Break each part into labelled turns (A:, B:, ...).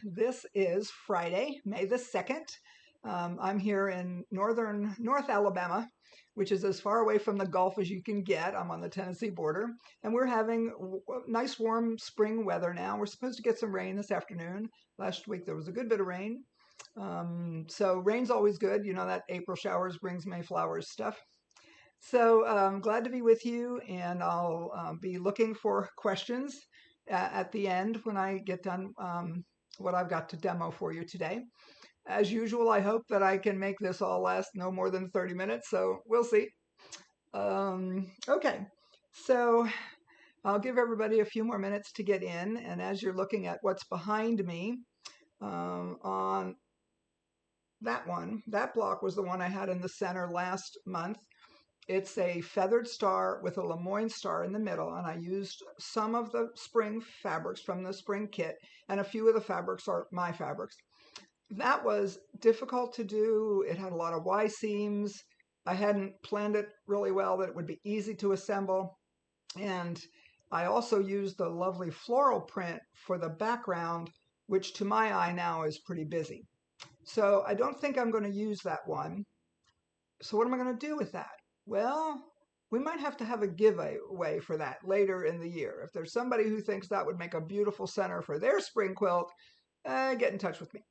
A: This is Friday, May the 2nd. I'm here in North Alabama, which is as far away from the Gulf as you can get. I'm on the Tennessee border, and we're having nice warm spring weather now. We're supposed to get some rain this afternoon. Last week there was a good bit of rain. So rain's always good. You know that April showers brings May flowers stuff. So I'm glad to be with you, and I'll be looking for questions at the end when I get done what I've got to demo for you today. As usual, I hope that I can make this all last no more than 30 minutes, so we'll see. Okay, so I'll give everybody a few more minutes to get in, and as you're looking at what's behind me, on that block was the one I had in the center last month. It's a feathered star with a Lemoyne star in the middle, and I used some of the spring fabrics from the spring kit, and a few of the fabrics are my fabrics. That was difficult to do. It had a lot of Y seams. I hadn't planned it really well that it would be easy to assemble, and I also used the lovely floral print for the background, which to my eye now is pretty busy. So I don't think I'm going to use that one. So what am I going to do with that? Well, we might have to have a giveaway for that later in the year. If there's somebody who thinks that would make a beautiful center for their spring quilt, get in touch with me.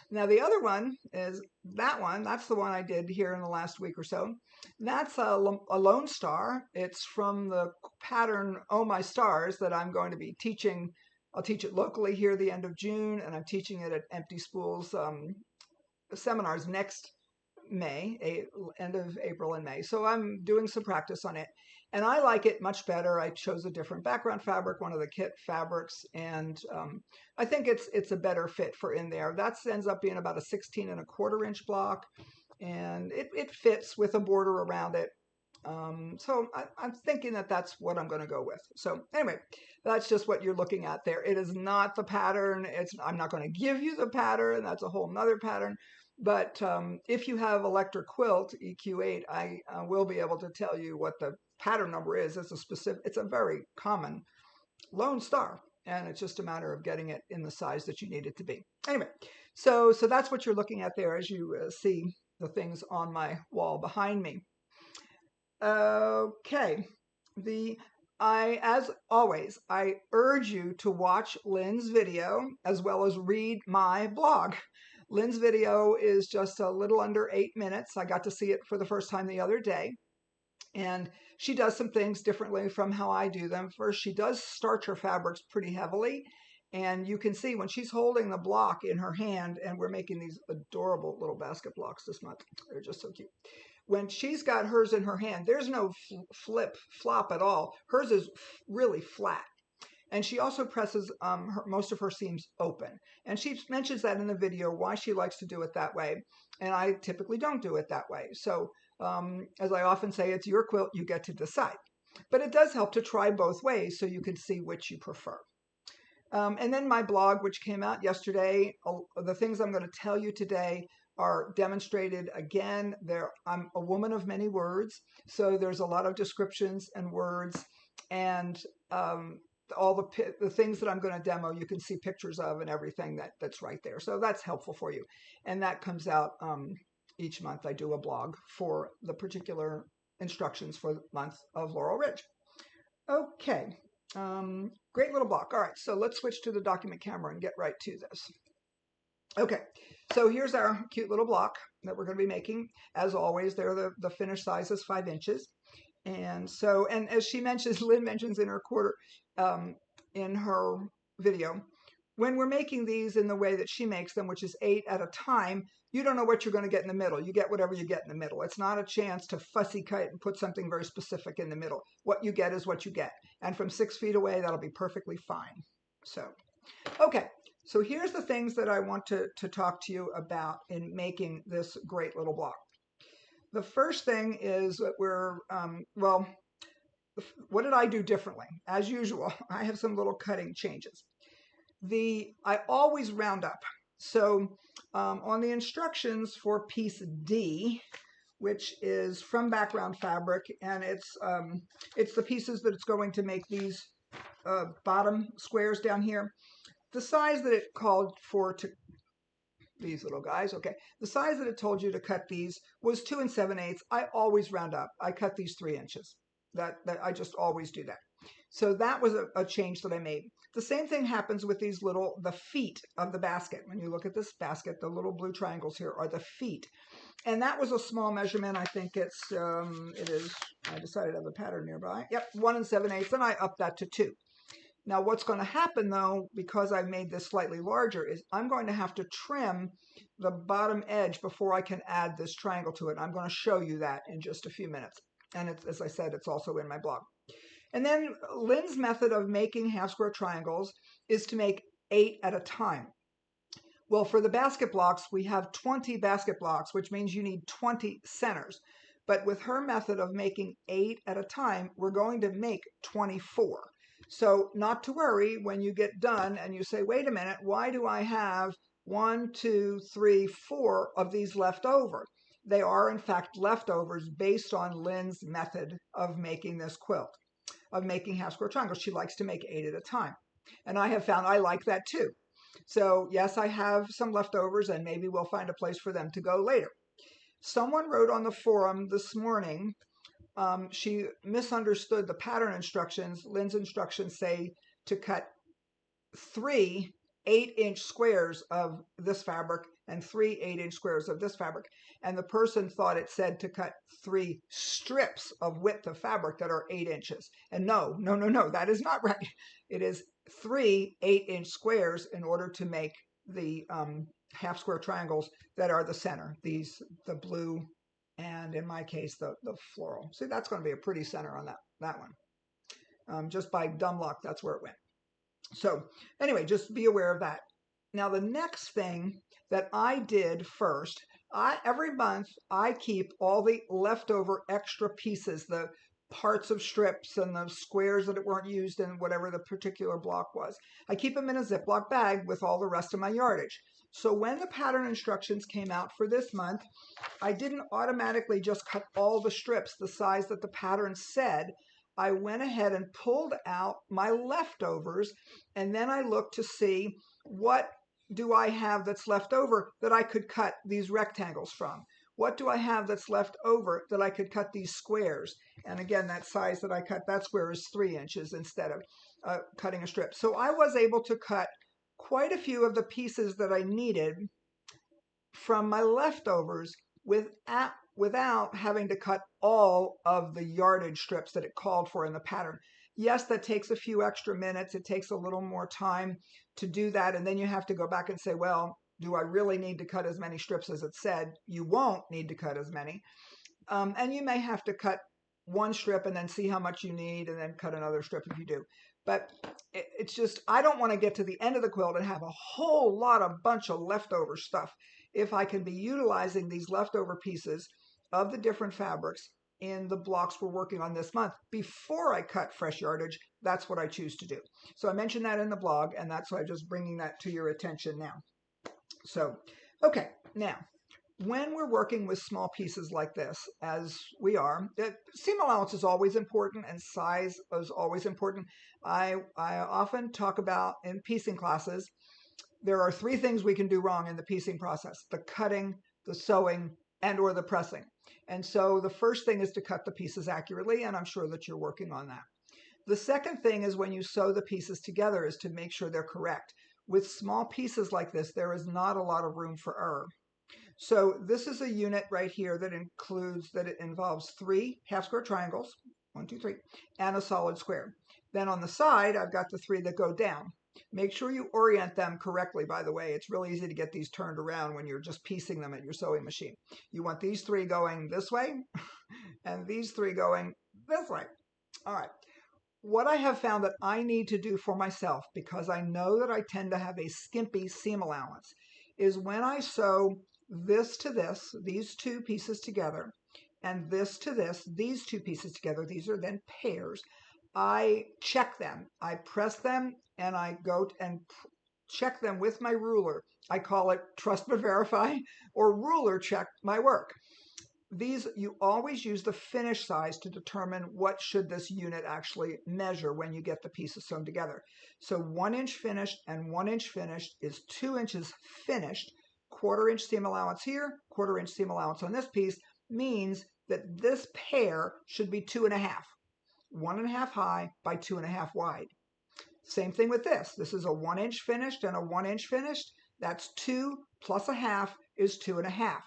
A: Now, the other one is that one. That's the one I did here in the last week or so. That's a Lone Star. It's from the pattern Oh My Stars that I'm going to be teaching. I'll teach it locally here the end of June, and I'm teaching it at Empty Spools seminars next May, end of April and May. So I'm doing some practice on it, and I like it much better. I chose a different background fabric, one of the kit fabrics, and I think it's a better fit for in there. That ends up being about a 16¼ inch block, and it fits with a border around it. So I'm thinking that that's what I'm going to go with. So anyway, that's just what you're looking at there. It is not the pattern. I'm not going to give you the pattern. That's a whole nother pattern. But if you have Electric Quilt EQ8, I will be able to tell you what the pattern number is. It's a very common Lone Star, and it's just a matter of getting it in the size that you need it to be. Anyway, so that's what you're looking at there as you see the things on my wall behind me. Okay, as always, I urge you to watch Lynn's video as well as read my blog. Lynn's video is just a little under 8 minutes. I got to see it for the first time the other day. And she does some things differently from how I do them. First, she does starch her fabrics pretty heavily. And you can see when she's holding the block in her hand, and we're making these adorable little basket blocks this month. They're just so cute. When she's got hers in her hand, there's no flop at all. Hers is really flat. And she also presses most of her seams open. And she mentions that in the video, why she likes to do it that way. And I typically don't do it that way. So as I often say, it's your quilt, you get to decide. But it does help to try both ways so you can see which you prefer. And then my blog, which came out yesterday, the things I'm going to tell you today are demonstrated again. I'm a woman of many words, so there's a lot of descriptions and words, and all the things that I'm going to demo, you can see pictures of and everything that's right there. So that's helpful for you. And that comes out each month. I do a blog for the particular instructions for the month of Laurel Ridge. Okay, great little block. All right, so let's switch to the document camera and get right to this. Okay, so here's our cute little block that we're going to be making. As always, the finished size is 5 inches. And so, and as she mentions, Lynn mentions in her video, when we're making these in the way that she makes them, which is 8 at a time, you don't know what you're going to get in the middle. You get whatever you get in the middle. It's not a chance to fussy cut and put something very specific in the middle. What you get is what you get. And from 6 feet away, that'll be perfectly fine. So, okay. So here's the things that I want to talk to you about in making this great little block. The first thing is that what did I do differently? As usual, I have some little cutting changes. I always round up. So on the instructions for piece D, which is from background fabric, and it's the pieces that it's going to make these bottom squares down here. the size that it called for to these little guys. Okay. The size that it told you to cut these was 2 7/8. I always round up. I cut these 3 inches. That I just always do that. So that was a change that I made. The same thing happens with these the feet of the basket. When you look at this basket, the little blue triangles here are the feet. And that was a small measurement. I think it is, I decided to have a pattern nearby. Yep, 1 7/8, and I upped that to 2. Now what's going to happen though, because I've made this slightly larger, is I'm going to have to trim the bottom edge before I can add this triangle to it. I'm going to show you that in just a few minutes. And it's, as I said, it's also in my blog. And then Lynn's method of making half square triangles is to make 8 at a time. Well, for the basket blocks, we have 20 basket blocks, which means you need 20 centers. But with her method of making 8 at a time, we're going to make 24. So not to worry when you get done and you say, wait a minute, why do I have 1, 2, 3, 4 of these left over? They are, in fact, leftovers based on Lynn's method of making this quilt, of making half square triangles. She likes to make 8 at a time. And I have found I like that too. So yes, I have some leftovers and maybe we'll find a place for them to go later. Someone wrote on the forum this morning, she misunderstood the pattern instructions. Lynn's instructions say to cut 3 8-inch squares of this fabric and 3 8-inch squares of this fabric. And the person thought it said to cut 3 strips of width of fabric that are 8 inches. And no, that is not right. It is 3 8-inch squares in order to make the half square triangles that are the center. These, the blue, and in my case, the floral. See, that's going to be a pretty center on that one. Just by dumb luck, that's where it went. So anyway, just be aware of that. Now, the next thing that I did first, every month I keep all the leftover extra pieces, the parts of strips and the squares that weren't used in whatever the particular block was. I keep them in a Ziploc bag with all the rest of my yardage. So when the pattern instructions came out for this month, I didn't automatically just cut all the strips the size that the pattern said. I went ahead and pulled out my leftovers, and then I looked to see what do I have that's left over that I could cut these rectangles from. What do I have that's left over that I could cut these squares? And again, that size that I cut, that square is 3 inches instead of cutting a strip. So I was able to cut quite a few of the pieces that I needed from my leftovers without having to cut all of the yardage strips that it called for in the pattern. Yes, that takes a few extra minutes. It takes a little more time to do that. And then you have to go back and say, well, do I really need to cut as many strips as it said? You won't need to cut as many. And you may have to cut one strip and then see how much you need and then cut another strip if you do. But it's just, I don't want to get to the end of the quilt and have a whole bunch of leftover stuff. If I can be utilizing these leftover pieces of the different fabrics in the blocks we're working on this month before I cut fresh yardage, that's what I choose to do. So I mentioned that in the blog, and that's why I'm just bringing that to your attention now. So, okay, now, when we're working with small pieces like this, as we are, seam allowance is always important and size is always important. I often talk about in piecing classes, there are 3 things we can do wrong in the piecing process: the cutting, the sewing, and or the pressing. And so the first thing is to cut the pieces accurately, and I'm sure that you're working on that. The second thing is when you sew the pieces together is to make sure they're correct. With small pieces like this, there is not a lot of room for error. So this is a unit right here that it involves 3 half square triangles, 1, 2, 3, and a solid square. Then on the side, I've got the 3 that go down. Make sure you orient them correctly, by the way. It's really easy to get these turned around when you're just piecing them at your sewing machine. You want these 3 going this way and these 3 going this way. All right. What I have found that I need to do for myself, because I know that I tend to have a skimpy seam allowance, is when I sew this to this, these 2 pieces together, and this to this, these 2 pieces together, these are then pairs, I check them. I press them and I go and check them with my ruler. I call it trust but verify, or ruler check my work. These, you always use the finish size to determine what should this unit actually measure when you get the pieces sewn together. So 1 inch finished and 1 inch finished is 2 inches finished. 1/4 inch seam allowance here, 1/4 inch seam allowance on this piece means that this pair should be 2.5. 1.5 high by 2.5 wide. Same thing with this. This is a 1 inch finished and a 1 inch finished. That's 2 plus a half is 2.5.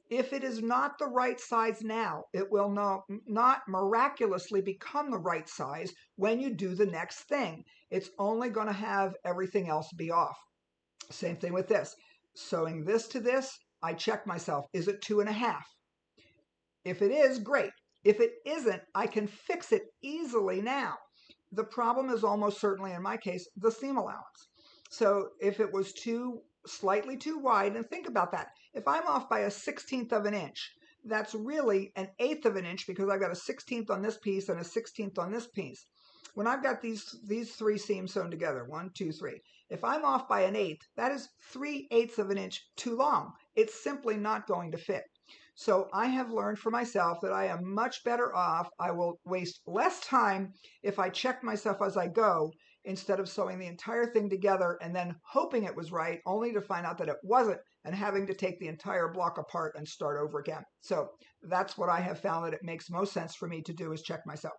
A: If it is not the right size now, it will not miraculously become the right size when you do the next thing. It's only going to have everything else be off. Same thing with this. Sewing this to this, I check myself. Is it 2.5? If it is, great. If it isn't, I can fix it easily now. The problem is almost certainly, in my case, the seam allowance. So if it was slightly too wide, and think about that. If I'm off by a 1/16 of an inch, that's really an 1/8 of an inch because I've got a 1/16 on this piece and a 1/16 on this piece. When I've got these 3 seams sewn together, 1, 2, 3, if I'm off by an 1/8, that is 3/8 of an inch too long. It's simply not going to fit. So I have learned for myself that I am much better off. I will waste less time if I check myself as I go instead of sewing the entire thing together and then hoping it was right, only to find out that it wasn't and having to take the entire block apart and start over again. So that's what I have found that it makes most sense for me to do, is check myself.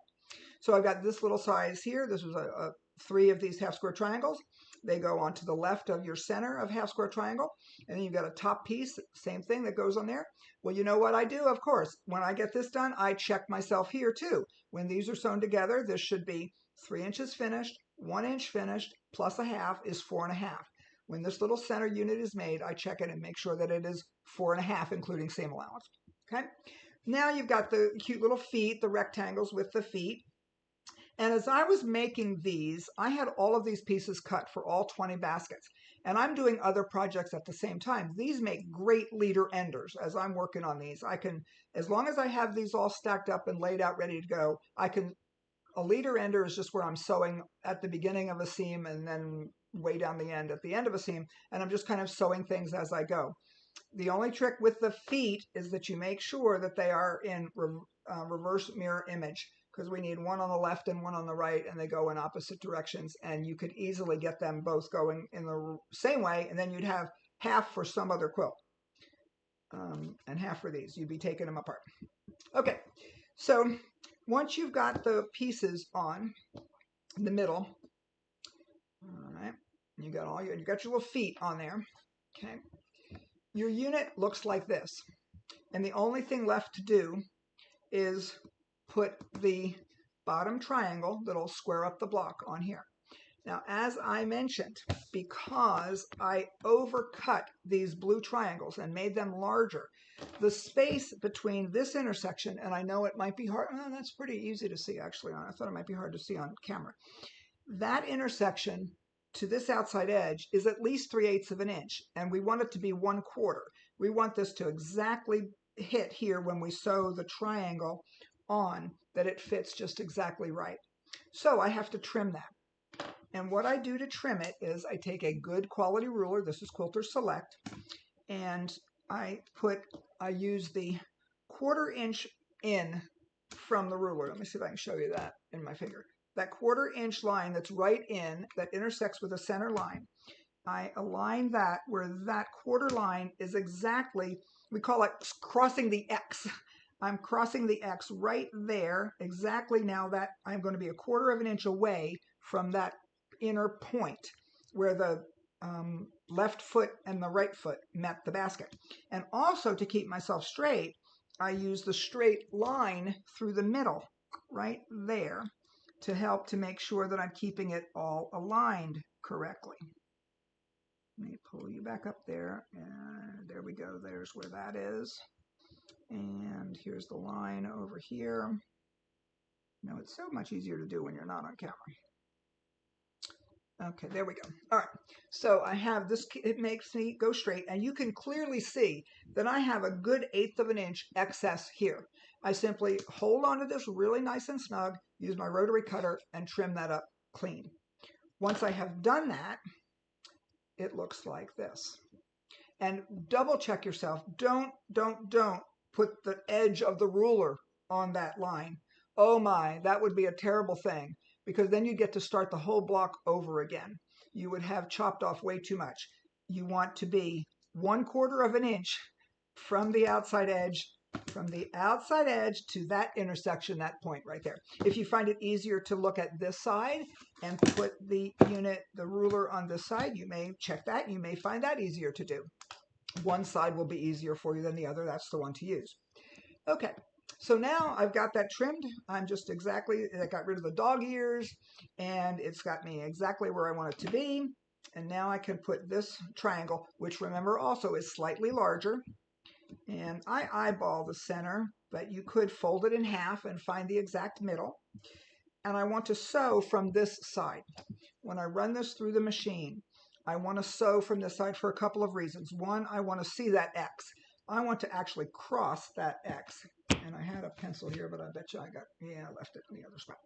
A: So I've got this little size here. This was a 3 of these half square triangles. They go onto the left of your center of half square triangle. And then you've got a top piece, same thing that goes on there. Well, you know what I do? Of course, when I get this done, I check myself here too. When these are sewn together, this should be 3 inches finished, 1 inch finished, plus a half is 4.5. When this little center unit is made, I check it and make sure that it is 4.5, including seam allowance. Okay. Now you've got the cute little feet, the rectangles with the feet. And as I was making these, I had all of these pieces cut for all 20 baskets. And I'm doing other projects at the same time. These make great leader enders as I'm working on these. I can, as long as I have these all stacked up and laid out ready to go, a leader ender is just where I'm sewing at the beginning of a seam and then way down the end at the end of a seam. And I'm just kind of sewing things as I go. The only trick with the feet is that you make sure that they are in reverse mirror image, because we need one on the left and one on the right, and they go in opposite directions, and you could easily get them both going in the same way, and then you'd have half for some other quilt and half for these. You'd be taking them apart. Okay, so once you've got the pieces on in the middle, all right, you got your little feet on there. Okay, your unit looks like this, and the only thing left to do is put the bottom triangle that'll square up the block on here. Now, as I mentioned, because I overcut these blue triangles and made them larger, the space between this intersection, and I know it might be hard, oh, that's pretty easy to see actually. I thought it might be hard to see on camera. That intersection to this outside edge is at least 3/8 of an inch, and we want it to be 1/4. We want this to exactly hit here when we sew the triangle on, that it fits just exactly right. So I have to trim that. And what I do to trim it is I take a good quality ruler, this is Quilter Select, and I use the 1/4 inch in from the ruler. Let me see if I can show you that in my finger. That 1/4 inch line that's right in, that intersects with the center line, I align that where that 1/4 line is exactly, we call it crossing the X. I'm crossing the X right there, exactly now that I'm going to be 1/4 of an inch away from that inner point where the left foot and the right foot met the basket. And also to keep myself straight, I use the straight line through the middle, right there, to help to make sure that I'm keeping it all aligned correctly. Let me pull you back up there, and there we go, there's where that is. And here's the line over here. You know, it's so much easier to do when you're not on camera. Okay, there we go. All right, so I have this, it makes me go straight, and you can clearly see that I have a good 1/8 of an inch excess here. I simply hold onto this really nice and snug, use my rotary cutter, and trim that up clean. Once I have done that, it looks like this. And double check yourself. Don't put the edge of the ruler on that line. Oh my, that would be a terrible thing, because then you get to start the whole block over again. You would have chopped off way too much. You want to be 1/4 of an inch from the outside edge, to that intersection, that point right there. If you find it easier to look at this side and put the ruler on this side, you may check that. You may find that easier to do. One side will be easier for you than the other. That's the one to use. Okay, so now I've got that trimmed. I got rid of the dog ears, and it's got me exactly where I want it to be. And now I can put this triangle, which remember also is slightly larger. And I eyeball the center, but you could fold it in half and find the exact middle. And I want to sew from this side. When I run this through the machine, I want to sew from this side for a couple of reasons. One, I want to see that X. I want to actually cross that X. And I had a pencil here, but I bet you I left it in the other spot.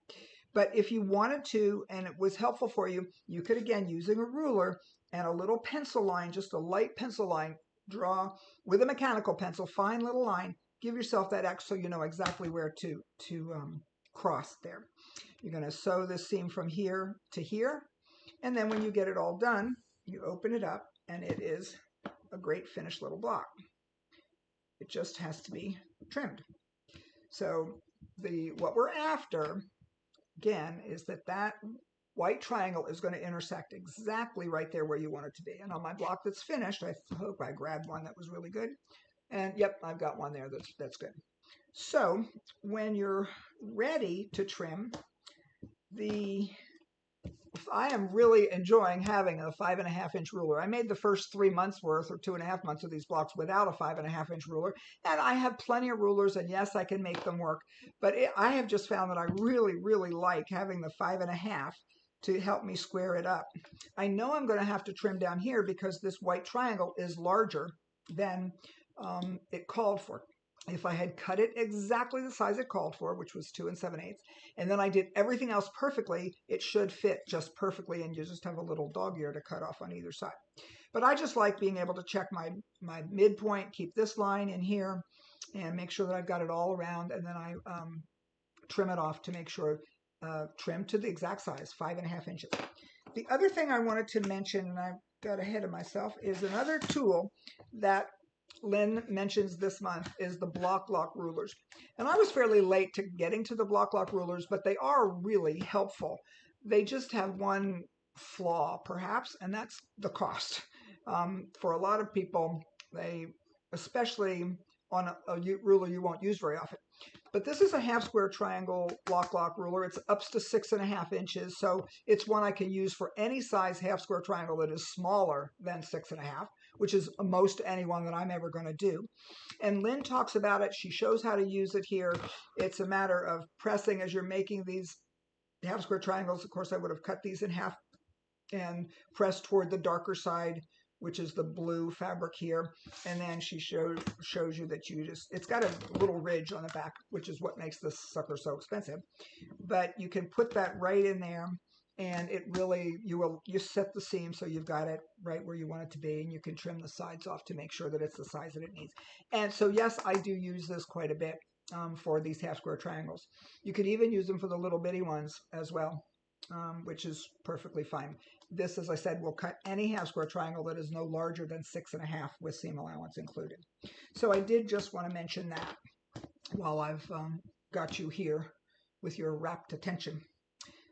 A: But if you wanted to, and it was helpful for you, you could, again, using a ruler and a little pencil line, just a light pencil line, draw with a mechanical pencil, fine little line, give yourself that X so you know exactly where to cross there. You're going to sew this seam from here to here, and then when you get it all done, you open it up, and it is a great finished little block. It just has to be trimmed. So what we're after, again, is that white triangle is going to intersect exactly right there where you want it to be. And on my block that's finished, I hope I grabbed one that was really good. And yep, I've got one there that's good. So when you're ready to trim, I am really enjoying having a 5.5-inch ruler. I made the first 3 months worth or 2.5 months of these blocks without a 5.5-inch ruler. And I have plenty of rulers, and yes, I can make them work. But I have just found that I really, really like having the 5.5 to help me square it up. I know I'm going to have to trim down here because this white triangle is larger than it called for. If I had cut it exactly the size it called for, which was 2 7/8, and then I did everything else perfectly, it should fit just perfectly, and you just have a little dog ear to cut off on either side. But I just like being able to check my midpoint, keep this line in here, and make sure that I've got it all around, and then I trim it off to make sure trim to the exact size, 5.5 inches. The other thing I wanted to mention, and I got ahead of myself, is another tool that Lynn mentions this month is the block lock rulers. And I was fairly late to getting to the block lock rulers, but they are really helpful. They just have one flaw, perhaps, and that's the cost. For a lot of people, especially on a ruler you won't use very often. But this is a half square triangle block lock ruler. It's up to 6.5 inches, so it's one I can use for any size half square triangle that is smaller than 6.5, which is most anyone that I'm ever going to do. And Lynn talks about it. She shows how to use it here. It's a matter of pressing as you're making these half square triangles. Of course, I would have cut these in half and pressed toward the darker side, which is the blue fabric here. And then she shows you that it's got a little ridge on the back, which is what makes this sucker so expensive. But you can put that right in there, and it really, you set the seam so you've got it right where you want it to be, and you can trim the sides off to make sure that it's the size that it needs. And so yes, I do use this quite a bit for these half square triangles. You could even use them for the little bitty ones as well, which is perfectly fine. This, as I said, will cut any half square triangle that is no larger than 6.5 with seam allowance included. So I did just want to mention that while I've got you here with your rapt attention.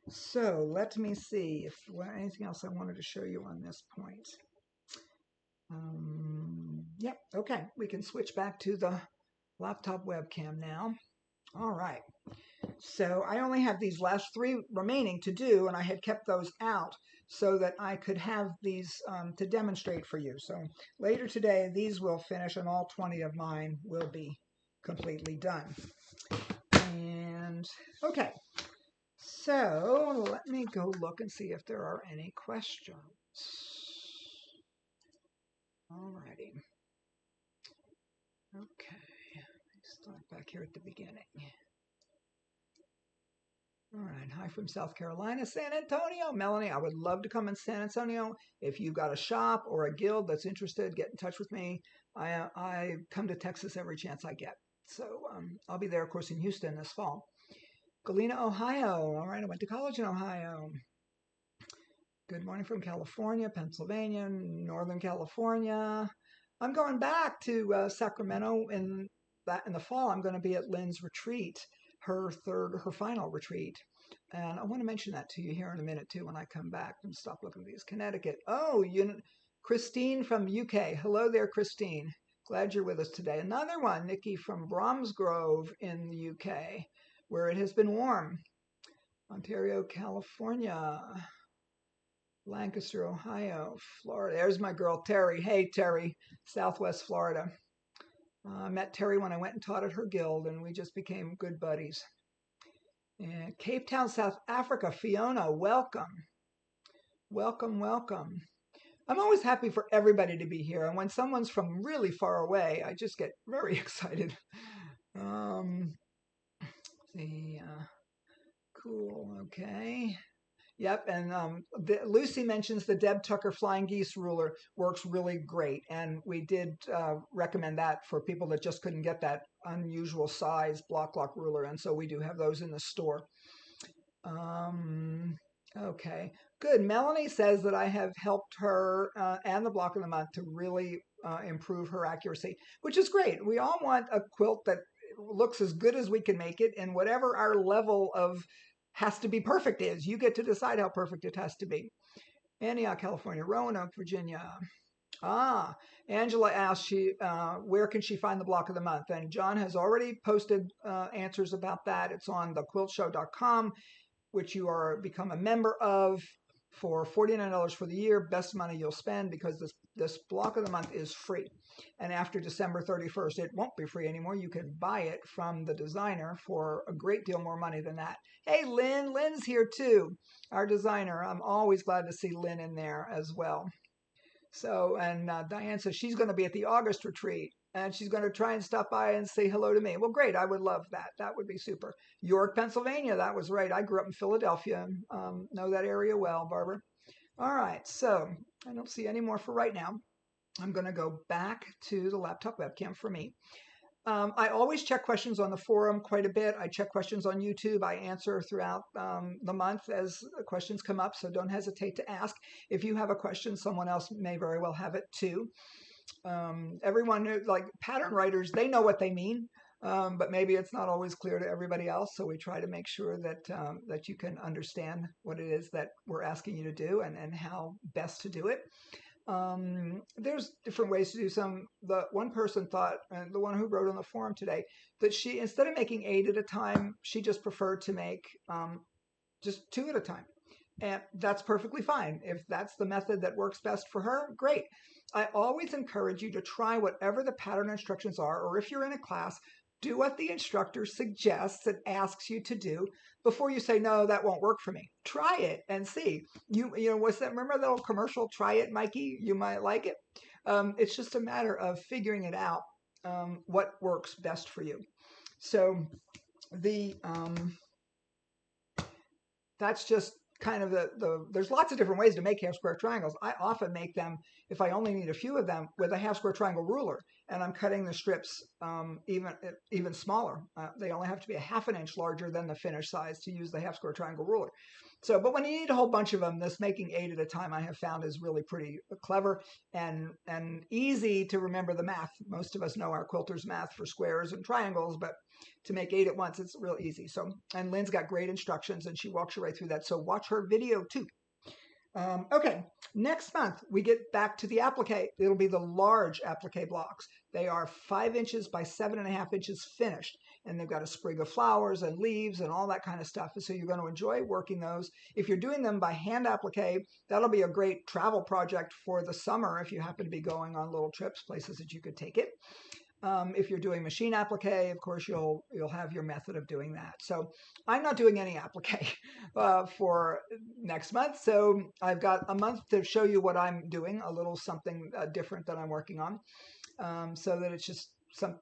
A: So let me see if anything else I wanted to show you on this point. Yep, okay, we can switch back to the laptop webcam now. All right, so I only have these last 3 remaining to do, and I had kept those out so that I could have these to demonstrate for you. So later today, these will finish, and all 20 of mine will be completely done. And okay, so let me go look and see if there are any questions. Alrighty. Okay, let's start back here at the beginning. All right. Hi from South Carolina, San Antonio. Melanie, I would love to come in San Antonio. If you've got a shop or a guild that's interested, get in touch with me. I come to Texas every chance I get. So I'll be there, of course, in Houston this fall. Galena, Ohio. All right. I went to college in Ohio. Good morning from California, Pennsylvania, Northern California. I'm going back to Sacramento in the fall. I'm going to be at Lynn's retreat, her final retreat. And I want to mention that to you here in a minute too when I come back and stop looking at these. Connecticut. Oh, Christine from UK. Hello there, Christine. Glad you're with us today. Another one, Nikki from Bromsgrove in the UK, where it has been warm. Ontario, California. Lancaster, Ohio, Florida. There's my girl, Terry. Hey, Terry, Southwest Florida. I met Terry when I went and taught at her guild, and we just became good buddies. And Cape Town, South Africa, Fiona, welcome. Welcome, welcome. I'm always happy for everybody to be here. And when someone's from really far away, I just get very excited. Cool, okay. Yep, and Lucy mentions the Deb Tucker Flying Geese ruler works really great, and we did recommend that for people that just couldn't get that unusual size block lock ruler, and so we do have those in the store. Okay, good. Melanie says that I have helped her and the block of the month to really improve her accuracy, which is great. We all want a quilt that looks as good as we can make it, and whatever our level of has to be perfect is. You get to decide how perfect it has to be. Antioch, California, Roanoke, Virginia. Angela asked where can she find the block of the month? And John has already posted answers about that. It's on thequiltshow.com, which you are become a member of for $49 for the year. Best money you'll spend because this block of the month is free. And after December 31st, it won't be free anymore. You can buy it from the designer for a great deal more money than that. Hey, Lynn. Lynn's here too, our designer. I'm always glad to see Lynn in there as well. So, and Diane says she's going to be at the August retreat and she's going to try and stop by and say hello to me. Well, great. I would love that. That would be super. York, Pennsylvania. That was right. I grew up in Philadelphia. Know that area well, Barbara. All right. So I don't see any more for right now. I'm going to go back to the laptop webcam for me. I always check questions on the forum quite a bit. I check questions on YouTube. I answer throughout the month as questions come up, so don't hesitate to ask. If you have a question, someone else may very well have it too. Everyone, like pattern writers, they know what they mean, but maybe it's not always clear to everybody else, so we try to make sure that that you can understand what it is that we're asking you to do and how best to do it. There's different ways to do some. The one person thought, the one who wrote on the forum today, that she, instead of making 8 at a time, she just preferred to make just 2 at a time. And that's perfectly fine. If that's the method that works best for her, great. I always encourage you to try whatever the pattern instructions are, or if you're in a class, do what the instructor suggests and asks you to do before you say, no, that won't work for me. Try it and see. You know, what's that? Remember that old commercial, try it, Mikey? You might like it. It's just a matter of figuring it out, what works best for you. So that's just kind of there's lots of different ways to make half square triangles. I often make them, if I only need a few of them, with a half square triangle ruler, and I'm cutting the strips even smaller. They only have to be a ½ an inch larger than the finished size to use the half square triangle ruler. So, but when you need a whole bunch of them, this making 8 at a time I have found is really pretty clever and easy to remember the math. Most of us know our quilters math for squares and triangles, but to make 8 at once, it's real easy. So, and Lynn's got great instructions and she walks you right through that. So watch her video too. Okay, next month we get back to the applique. It'll be the large applique blocks. They are 5 inches by 7.5 inches finished, and they've got a sprig of flowers and leaves and all that kind of stuff. So you're going to enjoy working those. If you're doing them by hand applique, that'll be a great travel project for the summer if you happen to be going on little trips, places that you could take it. If you're doing machine applique, of course, you'll have your method of doing that. So I'm not doing any applique for next month. So I've got a month to show you what I'm doing, a little something different that I'm working on, so that it's just some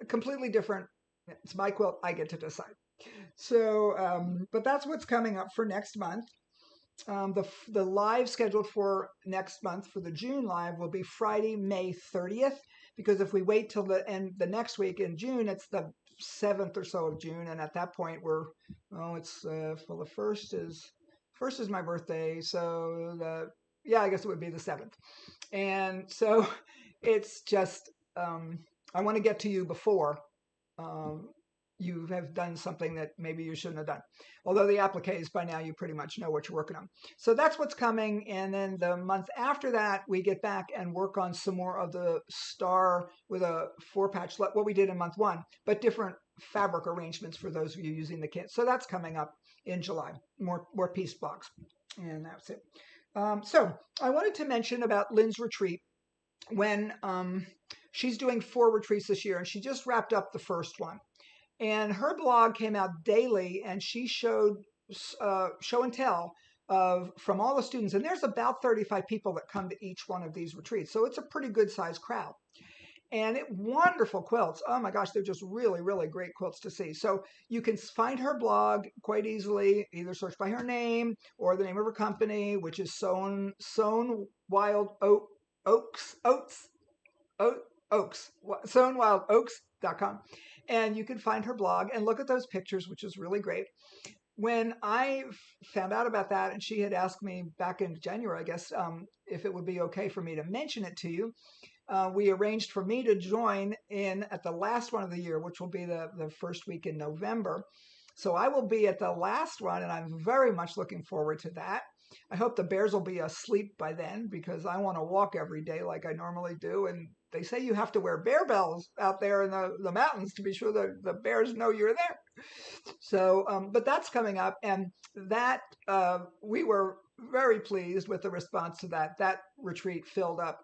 A: completely different. It's my quilt. I get to decide. So, but that's what's coming up for next month. The live scheduled for next month for the June live will be Friday, May 30th, because if we wait till the end the next week in June, it's the 7th or so of June, and at that point it's well, the first is my birthday, so yeah, I guess it would be the 7th. And so it's just I want to get to you before um, you have done something that maybe you shouldn't have done. Although the appliques, by now you pretty much know what you're working on. So that's what's coming. And then the month after that, we get back and work on some more of the star with a 4-patch, what we did in month 1, but different fabric arrangements for those of you using the kit. So that's coming up in July, more piece blocks. And that's it. So I wanted to mention about Lynn's retreat when she's doing 4 retreats this year, and she just wrapped up the first one. And her blog came out daily, and she showed show and tell of from all the students. And there's about 35 people that come to each one of these retreats, so it's a pretty good sized crowd. And wonderful quilts. Oh my gosh, they're just really, really great quilts to see. So you can find her blog quite easily. Either search by her name or the name of her company, which is Sown Wild Oaks, SownWildOaks.com. And you can find her blog and look at those pictures, which is really great. When I found out about that, and she had asked me back in January, I guess, if it would be okay for me to mention it to you, we arranged for me to join in at the last one of the year, which will be the first week in November. So I will be at the last one, and I'm very much looking forward to that. I hope the bears will be asleep by then, because I want to walk every day like I normally do. And they say you have to wear bear bells out there in the mountains to be sure the bears know you're there. So, but that's coming up, and that we were very pleased with the response to that. That retreat filled up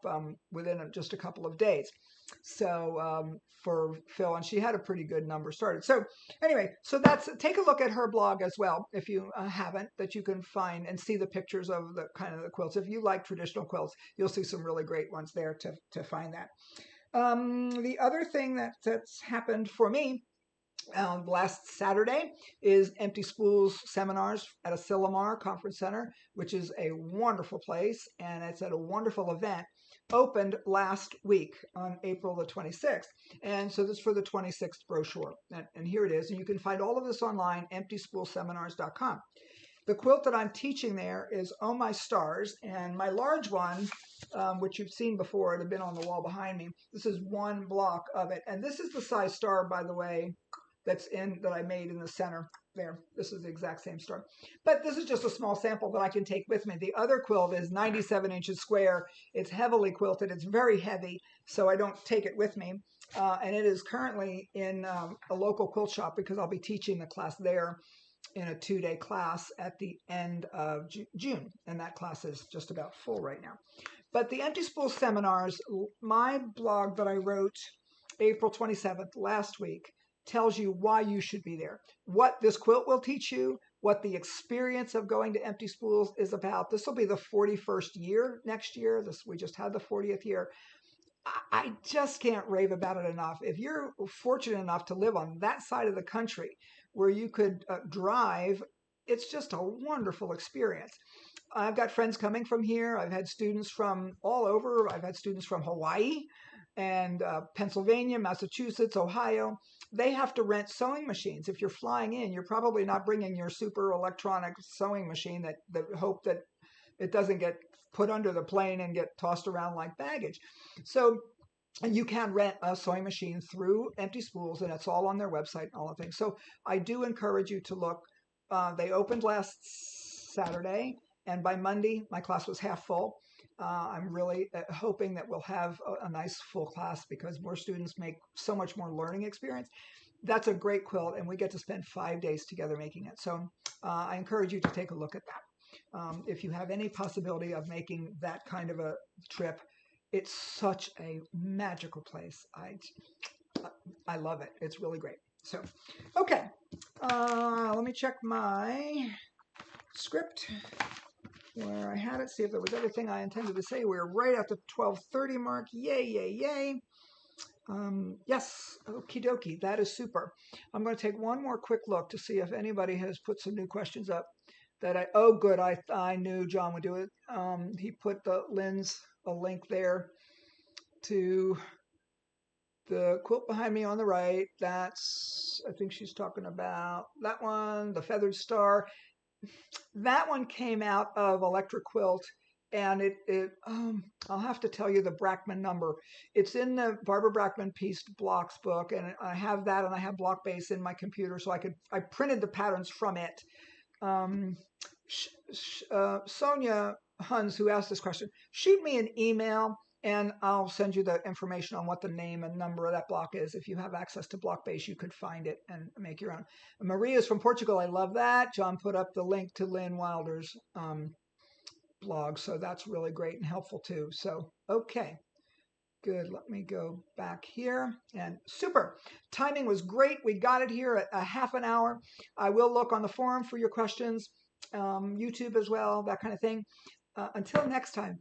A: within just a couple of days. So for Phil, and she had a pretty good number started. So anyway, so take a look at her blog as well if you haven't, that you can find and see the pictures of the kind of the quilts. If you like traditional quilts, you'll see some really great ones there to find that. The other thing that's happened for me last Saturday is Empty Spools seminars at Asilomar Conference Center, which is a wonderful place, and it's at a wonderful event. Opened last week on April the 26th. And so this is for the 26th brochure. And here it is. And you can find all of this online, emptyspoolseminars.com. The quilt that I'm teaching there is Oh My Stars, and my large one, which you've seen before, it had been on the wall behind me. This is one block of it. And this is the size star, by the way, that I made in the center there. This is the exact same star. But this is just a small sample that I can take with me. The other quilt is 97 inches square. It's heavily quilted. It's very heavy, so I don't take it with me. And it is currently in a local quilt shop, because I'll be teaching the class there in a 2-day class at the end of June. And that class is just about full right now. But the Empty Spool seminars, my blog that I wrote April 27th last week, tells you why you should be there, what this quilt will teach you, what the experience of going to Empty Spools is about. This will be the 41st year next year. We just had the 40th year. I just can't rave about it enough. If you're fortunate enough to live on that side of the country where you could drive, it's just a wonderful experience. I've got friends coming from here. I've had students from all over. I've had students from Hawaii and Pennsylvania, Massachusetts, Ohio. They have to rent sewing machines. If you're flying in, you're probably not bringing your super electronic sewing machine that hope that it doesn't get put under the plane and get tossed around like baggage. So you can rent a sewing machine through Empty Spools, and it's all on their website and all the things. So I do encourage you to look. They opened last Saturday, and by Monday, my class was half full. I'm really hoping that we'll have a nice full class, because more students make so much more learning experience. That's a great quilt, and we get to spend 5 days together making it. So I encourage you to take a look at that. If you have any possibility of making that kind of a trip, it's such a magical place. I love it. It's really great. So, okay, let me check my script where I had it, see if there was everything I intended to say. We're right at the 12:30 mark. Yay, yay, yay. Yes, okie dokie. That is super. I'm going to take one more quick look to see if anybody has put some new questions up that oh, good. I knew John would do it. He put Lynn's a link there to the quilt behind me on the right. I think she's talking about that one, the Feathered Star. That one came out of Electric Quilt, and I'll have to tell you the Brackman number. It's in the Barbara Brackman Pieced Blocks book, and I have that, and I have Block Base in my computer, so I printed the patterns from it. Um, Sonia Huns, who asked this question, shoot me an email and I'll send you the information on what the name and number of that block is. If you have access to Blockbase, you could find it and make your own. Maria's from Portugal. I love that. John put up the link to Lynn Wilder's blog, so that's really great and helpful too. So, okay. Good. Let me go back here. And super. Timing was great. We got it here at a half an hour. I will look on the forum for your questions, YouTube as well, that kind of thing. Until next time.